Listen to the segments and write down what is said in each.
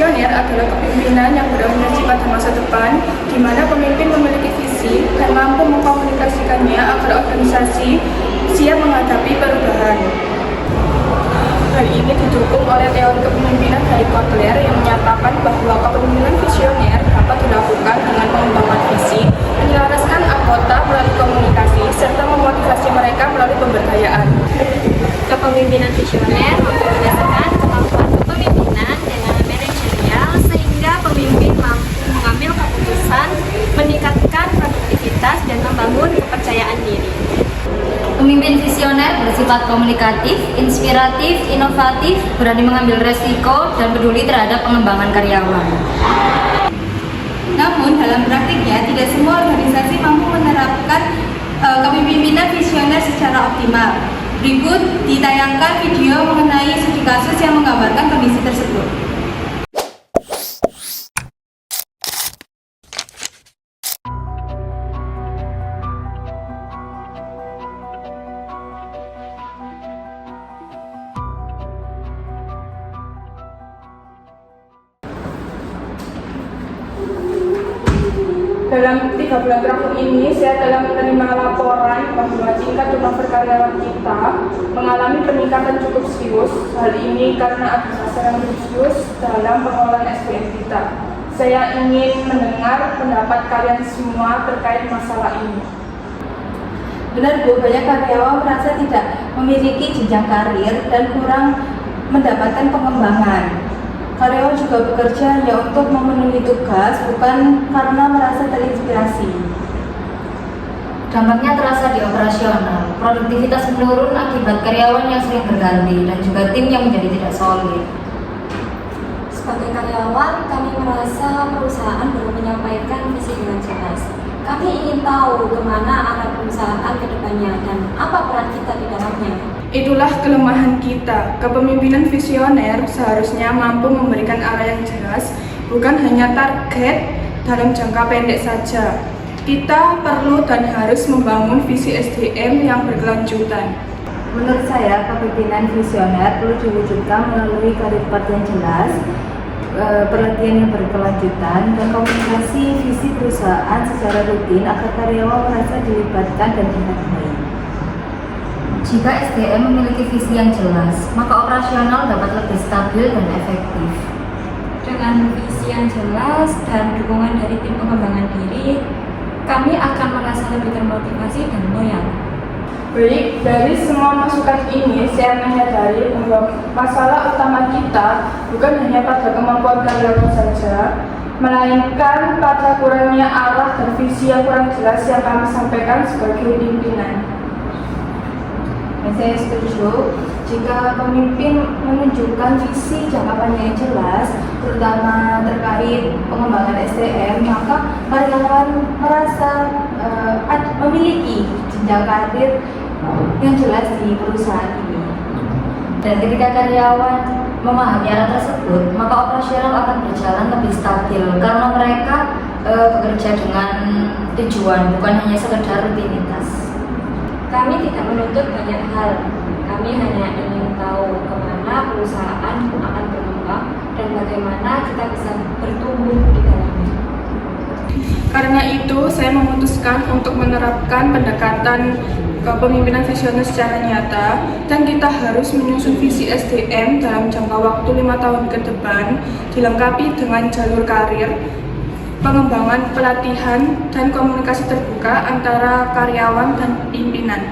Visioner adalah kepemimpinan yang berorientasi pada masa depan, di mana pemimpin memiliki visi dan mampu mengkomunikasikannya agar organisasi siap menghadapi perubahan. Hal ini didukung oleh teori kepemimpinan dari Kotler yang menyatakan bahwa kepemimpinan visioner dapat dilakukan dengan pengembangan visi, menyelaraskan anggota melalui komunikasi, serta memotivasi mereka melalui pemberdayaan. Kepemimpinan visioner memperbiasakan kemampuan kepemimpinan dengan manajerial sehingga pemimpin mampu mengambil keputusan, meningkatkan produktivitas, dan membangun kepercayaan diri. Pemimpin visioner bersifat komunikatif, inspiratif, inovatif, berani mengambil resiko, dan peduli terhadap pengembangan karyawan. Namun, dalam praktiknya, tidak semua organisasi mampu menerapkan kepemimpinan visioner secara optimal. Berikut ditayangkan video mengenai studi kasus yang menggambarkan kondisi tersebut. Dalam 3 bulan terakhir ini, saya telah menerima laporan bahwa tingkat turnover karyawan kita mengalami peningkatan cukup serius. Hal ini karena ada masalah yang serius dalam pengelolaan SDM kita. Saya ingin mendengar pendapat kalian semua terkait masalah ini. Benar Bu, banyak karyawan merasa tidak memiliki jenjang karir dan kurang mendapatkan pengembangan. Karyawan juga bekerja hanya untuk memenuhi tugas, bukan karena merasa terinspirasi. Dampaknya terasa di operasional, produktivitas menurun akibat karyawan yang sering berganti dan juga tim yang menjadi tidak solid. Sebagai karyawan, kami merasa perusahaan belum menyampaikan visi dengan jelas. Kami ingin tahu kemana arah perusahaan ke depannya dan apa peran kita di dalamnya. Itulah kelemahan kita. Kepemimpinan visioner seharusnya mampu memberikan arah yang jelas, bukan hanya target dalam jangka pendek saja. Kita perlu dan harus membangun visi SDM yang berkelanjutan. Menurut saya, kepemimpinan visioner perlu diwujudkan melalui karir path yang jelas, pelatihan yang berkelanjutan, dan komunikasi visi perusahaan secara rutin agar karyawan merasa dilibatkan dan dihargai. Jika SDM memiliki visi yang jelas, maka operasional dapat lebih stabil dan efektif. Dengan visi yang jelas dan dukungan dari tim pengembangan diri, kami akan merasa lebih termotivasi dan loyal. Baik, dari semua masukan ini, saya menyadari bahwa masalah utama kita bukan hanya pada kemampuan karyawan saja, melainkan pada kurangnya arah dan visi yang kurang jelas yang kami sampaikan sebagai pimpinan. Saya setuju, jika pemimpin menunjukkan visi jangka panjang yang jelas, terutama terkait pengembangan SDM, maka karyawan merasa memiliki jenjang karir yang jelas di perusahaan ini. Dan ketika karyawan memahami arah tersebut, maka operasional akan berjalan lebih stabil karena mereka bekerja dengan tujuan, bukan hanya sekedar rutinitas. Kami tidak menuntut banyak hal, kami hanya ingin tahu kemana perusahaan akan berkembang dan bagaimana kita bisa bertumbuh di dalamnya. Karena itu, saya memutuskan untuk menerapkan pendekatan kepemimpinan visioner secara nyata, dan kita harus menyusun visi SDM dalam jangka waktu 5 tahun ke depan, dilengkapi dengan jalur karir, pengembangan pelatihan, dan komunikasi terbuka antara karyawan dan pimpinan.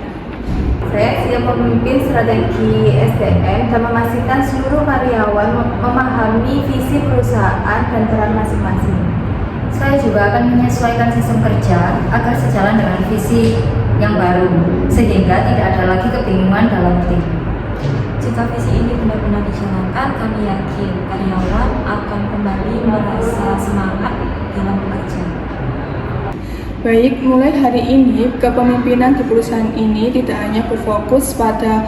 Saya siap memimpin strategi SDM dan memastikan seluruh karyawan memahami visi perusahaan dan peran masing-masing. Saya juga akan menyesuaikan sistem kerja agar sejalan dengan visi yang baru, sehingga tidak ada lagi kebingungan dalam tim. Jika visi ini benar-benar dijalankan, kami yakin karyawan akan kembali merasa semangat dalam bekerja. Baik, mulai hari ini, kepemimpinan di perusahaan ini tidak hanya berfokus pada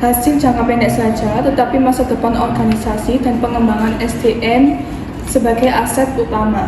hasil jangka pendek saja, tetapi masa depan organisasi dan pengembangan SDM sebagai aset utama.